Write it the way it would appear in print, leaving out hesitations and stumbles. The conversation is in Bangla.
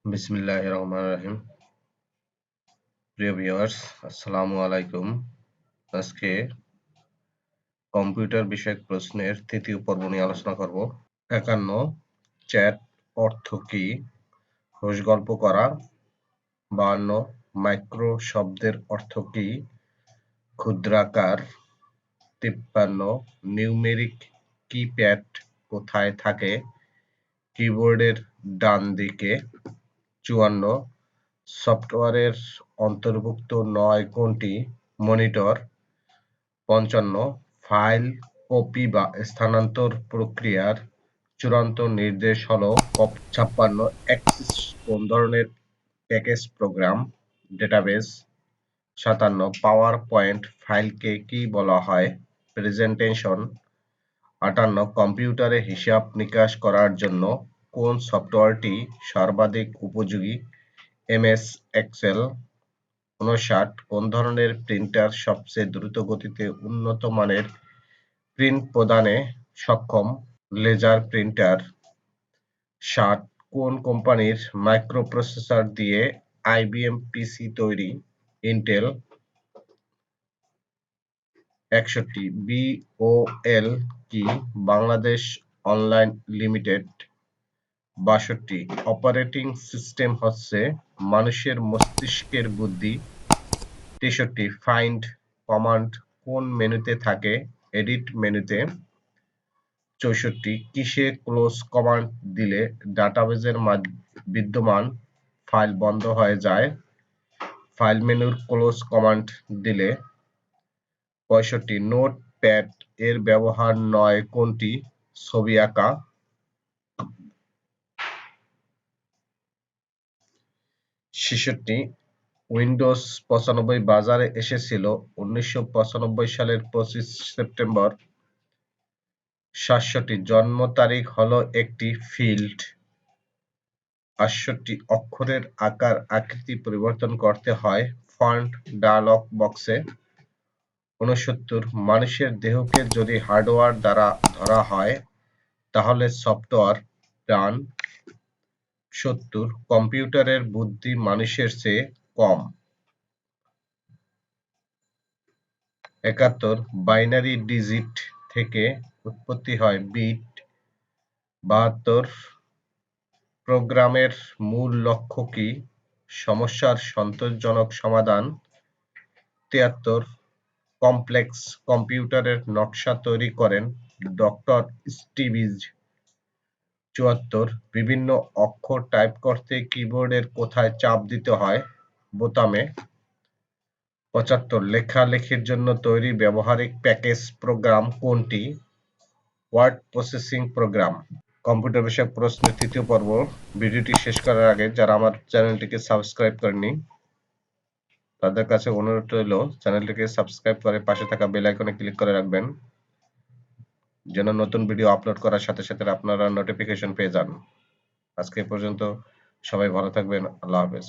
বিসমিল্লাহির রহমানির রহিম। প্রিয় ভিউয়ার্স, আসসালামু আলাইকুম। আজকে কম্পিউটার বিষয়ক প্রশ্নের তৃতীয় পর্ব নিয়ে আলোচনা করব। ৫১ চ্যাট অর্থ কি? হোস গল্প করা। ৫২ মাইক্রো শব্দের অর্থ কি? ক্ষুদ্রাকার। ৫৩ নিউমেরিক কিপ্যাড কোথায় থাকে? কিবোর্ডের ডান দিকে। ৫৪ সফটওয়্যারের অন্তর্ভুক্ত নয় কোনটি? মনিটর। ৫৫ ফাইল কপি বা স্থানান্তর প্রক্রিয়ার চূড়ান্ত নির্দেশ হলো কপি। ৫৬ অ্যাক্সেস কোন ধরনের package program? Database. ৫৭ PowerPoint ফাইলকে কি বলা হয়? প্রেজেন্টেশন। ৫৮ কম্পিউটারে হিসাব নিকাশ করার জন্য কোন সফটওয়্যারটি সর্বাধিক উপযোগী? MS Excel. ৫৯ কোন ধরনের প্রিন্টার সবচেয়ে দ্রুত গতিতে উন্নত মানের প্রিন্ট প্রদানে সক্ষম? Laser printer. ৬০ কোন কোম্পানির মাইক্রোপ্রসেসর দিয়ে আইবিএম পিসি তৈরি? ইন্টেল। ৬১ বিওএল কি? Bangladesh online limited. ৬২ operating system হচ্ছে মানুষের মস্তিষ্কের বুদ্ধি। ৬৩ ফাইন্ড কমান্ড কোন মেনুতে থাকে? এডিট মেনুতে। ৬৪ কিসে ক্লোজ কমান্ড দিলে ডাটাবেজের বিদ্যমান ফাইল বন্ধ হয়ে যায়? ফাইল মেনুর ক্লোজ কমান্ড দিলে। ৬৫ নোটপ্যাড এর ব্যবহার নয় কোনটি? ছবি আঁকা। ৬৬ উইন্ডোজ ৯৫ বাজারে এসেছিল ১৯৯৫ সালের ২৫ সেপ্টেম্বর। ৬৭ জন্ম তারিখ হলো একটি ফিল্ড। ৬৮ অক্ষরের আকার আকৃতি পরিবর্তন করতে হয় ফন্ট ডায়ালগ বক্সে। ৬৯ মানুষের দেহকে যদি হার্ডওয়্যার দ্বারা ধরা হয় তাহলে সফটওয়্যার প্রাণ। ৭০ কম্পিউটারের বুদ্ধি মানুষের চেয়ে কম। ৭১ বাইনারি ডিজিট থেকে উৎপত্তি হয় বিট। ৭২ প্রোগ্রামের মূল লক্ষ্য কি? সমস্যার সন্তোষজনক সমাধান। ৭৩ কমপ্লেক্স কম্পিউটারের নকশা তৈরি করেন ডক্টর স্টিভিজ। ৭৪ বিভিন্ন অক্ষর টাইপ করতে কিবোর্ডের কোথায় চাপ দিতে হয়? বোতামে। ৭৫ লেখালেখির জন্য তৈরি ব্যবহারিক প্যাকেজ প্রোগ্রাম কোনটি? Word processing program. কম্পিউটার বিষয়ক প্রশ্নের তৃতীয় পর্ব। ভিডিওটি শেষ করার আগে যারা আমার চ্যানেলটিকে সাবস্ক্রাইব করেনি তাদের কাছে অনুরোধ রইল চ্যানেলটিকে সাবস্ক্রাইব করে পাশে থাকা বেল আইকনে ক্লিক করে রাখবেন যেন নতুন ভিডিও আপলোড করার সাথে সাথে আপনারা নোটিফিকেশন পেয়ে যান। আজকে এ পর্যন্ত, সবাই ভালো থাকবেন। আল্লাহ হাফেজ।